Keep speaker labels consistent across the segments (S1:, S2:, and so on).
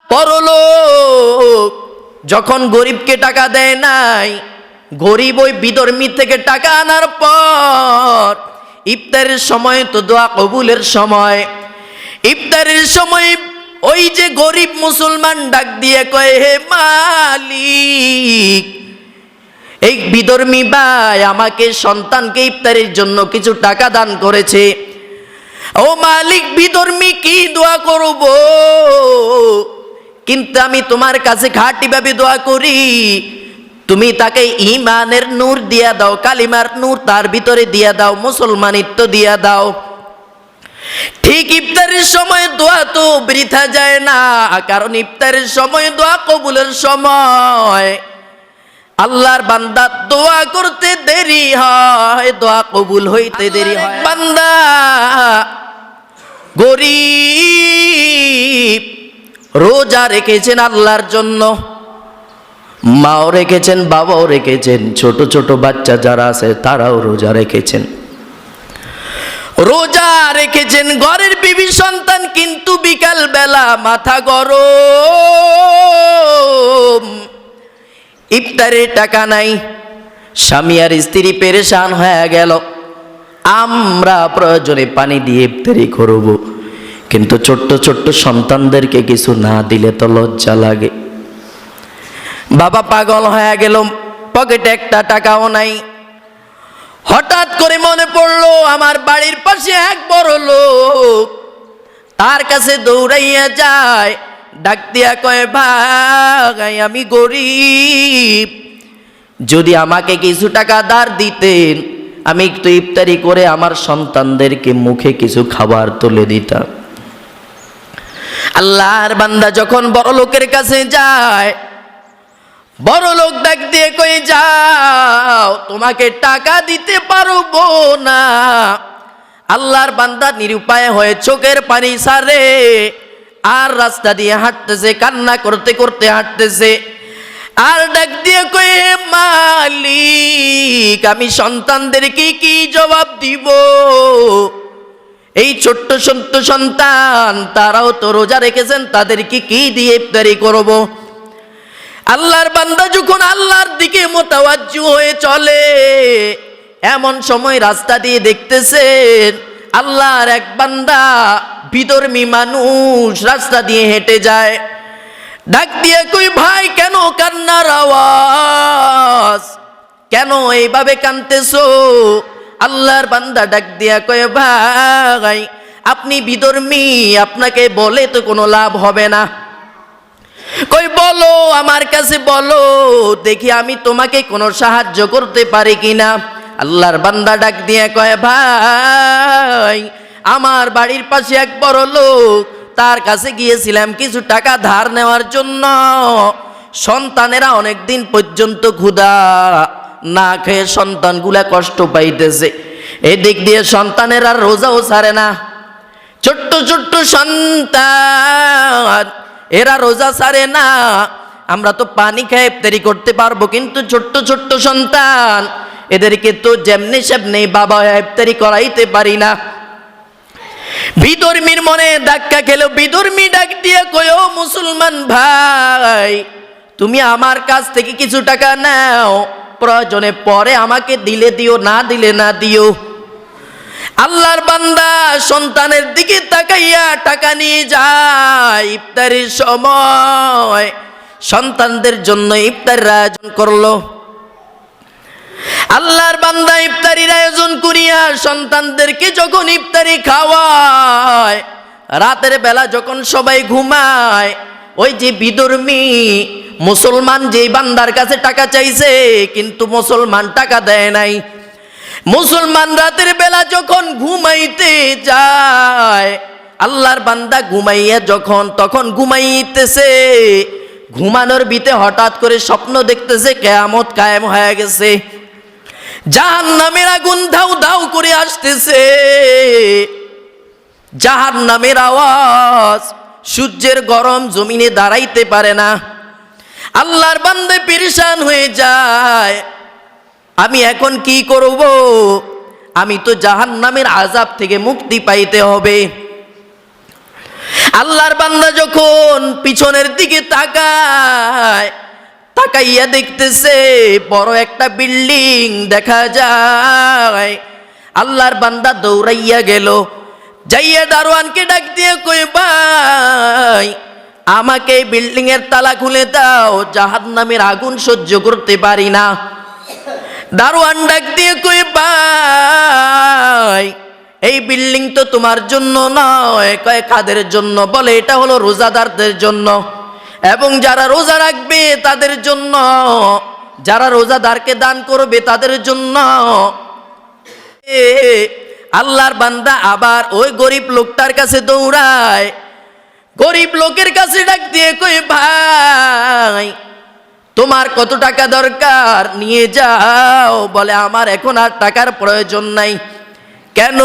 S1: পরলোক যখন গরিবকে টাকা দেয় নাই, গরিব ওই বিধর্মী থেকে টাকা আনার পর ইফতারের সময় তো দোয়া কবুলের সময়, ইফতারের সময় ওই যে গরিব মুসলমান ডাক দিয়ে কয়, হে মালিক, এই বিধর্মী ভাই আমাকে সন্তানকে ইফতারের জন্য কিছু টাকা দান করেছে। ও মালিক, বিধর্মী কি দোয়া করব, কিন্তু আমি তোমার কাছে খাঁটিভাবে দোয়া করি, তুমি তাকে ঈমানের নূর দিয়া দাও, কালিমার নূর তার ভিতরে দিয়া দাও, মুসলমানিত্ব দিয়া দাও। ঠিক ইফতারের সময় দোয়া তো বৃথা যায় না, কারণ ইফতারের সময় দোয়া কবুলের সময়। আল্লাহর বান্দা দোয়া করতে দেরি হয়, দোয়া কবুল হইতে দেরি হয়। বান্দা গরিব রোজা রেখেছেন আল্লাহর জন্য, মাও রেখেছেন, বাবাও রেখেছেন, ছোট ছোট বাচ্চা যারা আছে তারাও রোজা রেখেছেন, রোজা রেখেছেন ঘরের বিবি সন্তান, কিন্তু বিকাল বেলা মাথা গরম, ইফতারের টাকা নাই, স্বামী আর স্ত্রী পেরেশান হয়ে গেল। আমরা প্রয়োজনে পানি দিয়ে ইফতারি করব, কিন্তু ছোট্ট ছোট্ট সন্তানদেরকে কিছু না দিলে তো লজ্জা লাগে। বাবা পাগল হয়ে গেল, পকেটে একটা টাকাও নাই। হঠাৎ করে মনে পড়লো আমার বাড়ির পাশে এক বড় লোক, তার কাছে দৌড়াইয়া যায়, ডাক দিয়া কয়, ভাই আমি গরিব, যদি আমাকে কিছু টাকা ধার দিতেন আমি একটু ইফতারি করে আমার সন্তানদেরকে মুখে কিছু খাবার তুলে দিতাম। আল্লাহর বান্দা যখন বড় লোকের কাছে যায়, বড় লোক ডাক দিয়ে কই, যাও, তোমাকে টাকা দিতে পারবো না। আল্লাহর বান্দা নিরুপায় হয়ে চোখের পানি ছাড়ে, আর রাস্তা দিয়ে হাঁটতেছে, কান্না করতে করতে হাঁটতেছে, আর ডাক দিয়ে কই, মালিক আমি সন্তানদেরকে কি জবাব দিব? এই ছোট্ট ছোট্ট সন্তান, তারাও তো রোজা রেখেছেন, তাদেরকে কি দিয়ে ইফতারি করব? আল্লাহর বান্দা যখন আল্লাহর দিকে মোতাওয়াজ্জু হয়ে চলে, এমন সময় রাস্তা দিয়ে দেখতেছেন আল্লাহর এক বান্দা বিধর্মী মানুষ রাস্তা দিয়ে হেঁটে যায়। ডাক দিয়ে কই, ভাই কেন কান্নার আওয়াজ, কেন এইভাবে কাঁদতেছো? আল্লাহর বান্দা ডাক দিয়া কয়, ভাই আপনি বিধর্মী, আপনাকে বলে তো কোনো লাভ হবে না। কই, বলো, আমার কাছে বলো, দেখি আমি তোমাকে কোনো সাহায্য করতে পারি কিনা। আল্লাহর বান্দা ডাক দিয়ে কয়, ভাই আমার বাড়ির পাশে এক বড় লোক, তার কাছে গিয়েছিলাম কিছু টাকা ধার নেওয়ার জন্য, সন্তানেরা অনেক দিন পর্যন্ত ক্ষুধা না খেয়ে সন্তানগুলা কষ্ট পাইতেছে, এদিক দিয়ে সন্তানেরা রোজাও ছাড়ে না, ছোট্ট ছোট্ট সন্তান এরা রোজা ছাড়ে না। আমরা তো পানি খেয়ে ইফতারি করতে পারবো, কিন্তু ছোট্ট ছোট্ট সন্তান এদেরকে তো যেমনি সেমনি বাবা ইফতারি করাইতে পারি না। বিধর্মীর মনে ধাক্কা খেলো, বিধর্মী ডাক দিয়ে কয়, ও মুসলমান ভাই, তুমি আমার কাছ থেকে কিছু টাকা নাও, প্রয়োজনে পরে আমাকে দিলে দিও, না দিলে না দিও। আল্লাহর বান্দা সন্তানের দিকে তাকাইয়া টাকা নিয়ে যায়। ইফতারের সময় সন্তানদের জন্য ইফতারের আয়োজন করলো। আল্লাহর বান্দা ইফতারির আয়োজন করিয়া সন্তানদেরকে যখন ইফতারি খাওয়ায়, রাতের বেলা যখন সবাই ঘুমায়, ওই যে বিধর্মী মুসলমান যে বান্দার কাছে টাকা চাইছে, কিন্তু মুসলমান টাকা দেয় নাই, মুসলমান রাতের বেলা যখন ঘুমাইতে যায়, আল্লাহর বান্দা ঘুমাইয়া তখন ঘুমাইতেছে, ঘুমানোর ভিতরে হঠাৎ করে স্বপ্ন দেখতেছে কিয়ামত কায়েম হয়ে গেছে, জাহান্নামের আগুন ধাউ ধাউ করে আসতেছে, জাহান্নামের আওয়াজ, সূর্যের গরম জমিনে দাঁড়াইতে পারে না। আল্লাহর বান্দা পেরেশান হয়ে যায়, আমি এখন কি করব? আমি তো জাহান্নামের আযাব থেকে মুক্তি পাইতে হবে। আল্লাহর বান্দা যখন পিছনের দিকে তাকায়, তাকাইয়া দেখতেছে বড় একটা বিল্ডিং দেখা যায়। আল্লাহর বান্দা দৌড়াইয়া গেল, যাইয়া দারোয়ানকে ডাক দিয়ে কই, ভাই আমাকে বিল্ডিং এর তালা খুলে দাও, জাহান্নামের আগুন সহ্য করতে পারি না। দারোয়ান ডাক দিয়ে কই, ভাই এই বিল্ডিং তো তোমার জন্য নয়। কয় কাদের জন্য? বলে এটা হলো রোজাদারদের জন্য, এবং যারা রোজা রাখবে তাদের জন্য, যারা রোজাদারকে দান করবে তাদের জন্য। আল্লাহর বান্দা আবার ওই গরিব লোকটার কাছে দৌড়ায়, গরিব লোকের কাছে ডাক দিয়ে কই, ভাই তোমার কত টাকা দরকার, নিয়ে যাও। বলে আমার এখন আর টাকার প্রয়োজন নাই। কেন?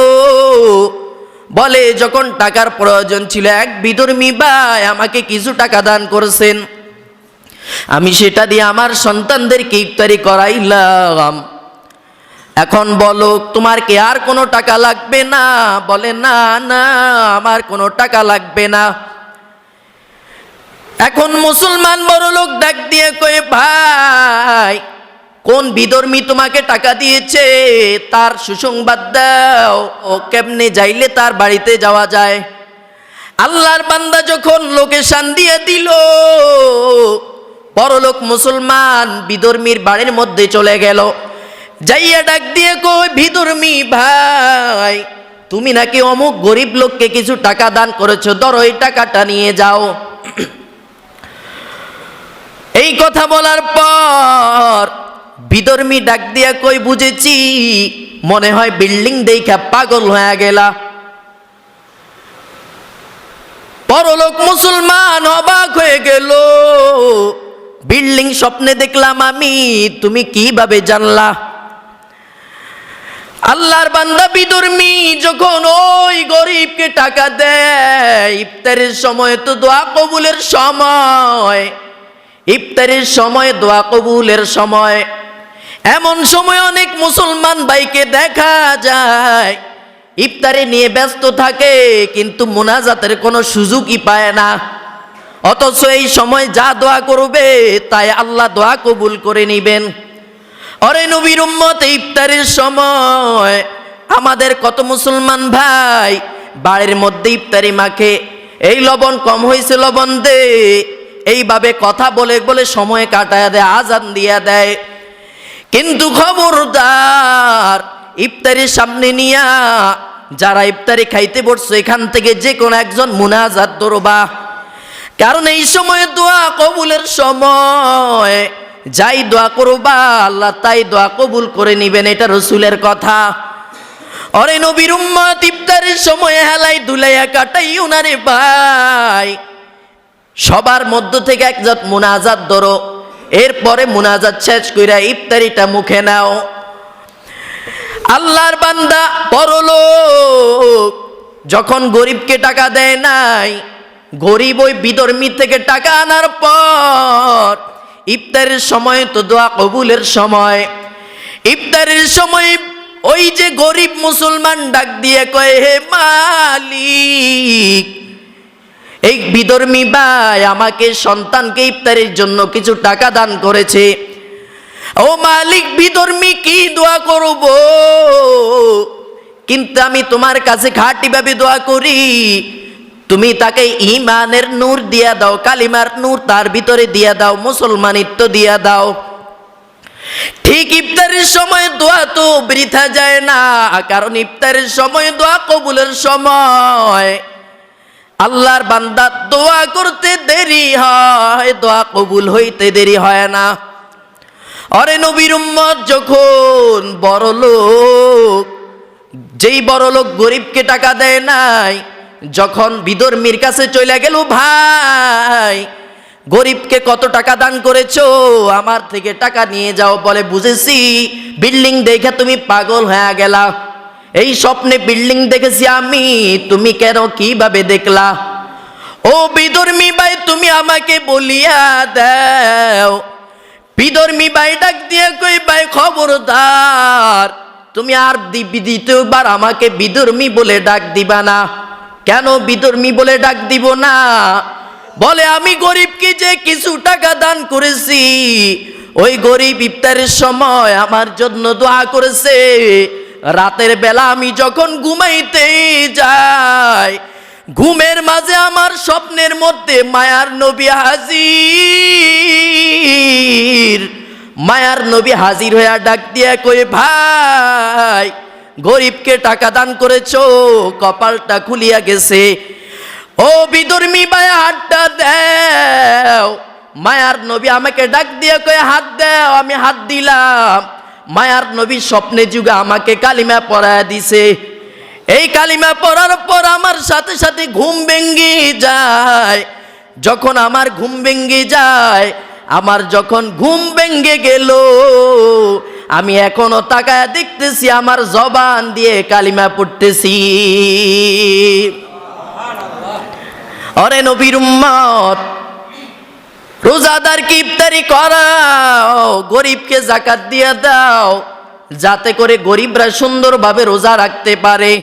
S1: বলে যখন টাকার প্রয়োজন ছিল এক বিধর্মী ভাই আমাকে কিছু টাকা দান করেছেন, আমি সেটা দিয়ে আমার সন্তানদেরকে ইফতারি করাইলাম। এখন বলো তোমার কি আর কোনো টাকা লাগবে না? বলে না না, আমার কোনো টাকা লাগবে না। এখন মুসলমান বড় লোক ডাক দিয়ে কয়ে, ভাই কোন বিধর্মী তোমাকে টাকা দিয়েছে তার সুসংবাদ দাও, ও কেমনে যাইলে তার বাড়িতে যাওয়া যায়। আল্লাহর বান্দা যখন লোকেশন দিয়ে দিল, বড় লোক মুসলমান বিধর্মীর বাড়ির মধ্যে চলে গেল, যাইয়া ডাক দিয়ে কই, বিধর্মী ভাই তুমি নাকি অমুক গরিব লোককে কিছু টাকা দান করেছো, ধরো এই টাকাটা নিয়ে যাও। এই কথা বলার পর বিধর্মী ডাক দিয়া কই, বুঝেছি, মনে হয় বিল্ডিং দেখা পাগল হয়ে গেলা। পরলোক মুসলমান অবাক হয়ে গেল, বিল্ডিং স্বপ্নে দেখলাম আমি, তুমি কিভাবে জানলা? আল্লাহর বান্দা বিধর্মী যখন ওই গরিবকে টাকা দেয়, ইফতারের সময় তো দোয়া কবুলের সময়, ইফতারের সময় দোয়া কবুলের সময়, এমন সময় অনেক মুসলমান ভাইকে দেখা যায় ইফতারে নিয়ে ব্যস্ত থাকে, কিন্তু মুনাজাতের কোনো সুযোগই পায় না। অথচ এই সময় যা দোয়া করবে তাই আল্লাহ দোয়া কবুল করে নিবেন। অরে নবীর উম্মত, ইফতারের সময় আমাদের কত মুসলমান ভাই বাড়ির মধ্যে ইফতারি মাখে, এই লবণ কম হয়েছে লবণ দে, এইভাবে কথা বলে বলে সময় কাটায় দেয়, আজান দিয়া দেয়। কিন্তু খবরদার, ইফতারির সামনে নিয়া যারা ইফতারি খাইতে বসছে এখান থেকে যে কোনো একজন মুনাজাত ধরবা, কারণ এই সময় দোয়া কবুলের সময়, যাই দোয়া করবা আল্লাহ তাই দোয়া কবুল করে নিবেন, এটা রসুলের কথা। অরে নবীর উম্মত, ইফতারের সময় হেলাই দুলাইয়া কাটাই উনারে ভাই, সবার মধ্য থেকে একজাত মুনাজাত ধরো, এরপরে মুনাজাত শেষ কইরা ইফতারিটা মুখে নাও। আল্লাহর বান্দা পরলোক যখন গরিবকে টাকা দেয় নাই, গরিব ওই বিধর্মী থেকে টাকা আনার পর ইফতারের সময় তো দোয়া কবুলের সময়, ইফতারের সময় ওই যে গরিব মুসলমান ডাক দিয়ে কয়, হে মালিক, এই বিধর্মী ভাই আমাকে সন্তানকে ইফতারের জন্য কিছু টাকা দান করেছে, ও মালিক বিধর্মী কি দোয়া করব, কিন্তু আমি তোমার কাছে খাঁটিভাবে দোয়া করি, তুমি তাকে ঈমানের নূর দিয়া দাও, কালিমার নূর তার ভিতরে দিয়া দাও, মুসলমানিত্ব দিয়া দাও। ঠিক ইফতারের সময় দোয়া তো বৃথা যায় না, কারণ ইফতারের সময় দোয়া কবুলের সময়। আল্লাহর বান্দা দোয়া করতে দেরি হয়, দোয়া কবুল হইতে দেরি হয় না। অরে নবীর উম্মত, যখন বড় লোক, যেই বড় লোক গরিবকে টাকা দেয় নাই, যখন বিধর্মীর কাছে চলে গেল, ভাই গরিবকে কত টাকা দান করেছো, আমার থেকে টাকা নিয়ে যাও। বলে বুঝেছি, বিল্ডিং দেখে তুমি পাগল হয়ে গেলা, এই স্বপ্নে বিল্ডিং দেখেছি আমি, তুমি কেন কিভাবে দেখলা? ও বিধর্মী ভাই, তুমি আমাকে বলিয়া দাও। বিধর্মী ভাই ডাক দিয়ে কই, ভাই খবরদার, তুমি আর দ্বিতীয়বার আমাকে বিধর্মী বলে ডাক দিবা না। কেন বিধর্মী বলে ডাক দিব না? বলে আমি গরিবকে যে কিছু টাকা দান করেছি, ওই গরিব ইফতারের সময় আমার জন্য দোয়া করেছে। রাতের বেলা আমি যখন ঘুমাইতে যাই, ঘুমের মাঝে আমার স্বপ্নের মধ্যে মায়ার নবী হাজির। মায়ার নবী হাজির হইয়া ডাক দিয়া কই, ভাই গরিবকে টাকা দান করেছো, কপালটা খুলিয়া গেছে। ও বিধর্মী ভাই হাতটা দাও। মায়ার নবী আমাকে ডাক দিয়ে কয়ে হাত দাও। আমি হাত দিলাম। মায়ার নবী স্বপ্নে যুগে আমাকে কালিমা পড়ায় দিছে। এই কালিমা পড়ার পর আমার সাথে সাথে ঘুম ভেঙে যায়। যখন আমার ঘুম ভেঙে যায়, আমার যখন ঘুম ভেঙে গেল, আমি এখনো তাকায় দেখতেছি আমার জবান দিয়ে কালিমা পড়তেছি। অরে নবীর উম্মত, রোজাদারকে ইফতারি করাও, গরিবকে যাকাত দিয়ে দাও, যাতে করে গরিবরা সুন্দরভাবে রোজা রাখতে পারে।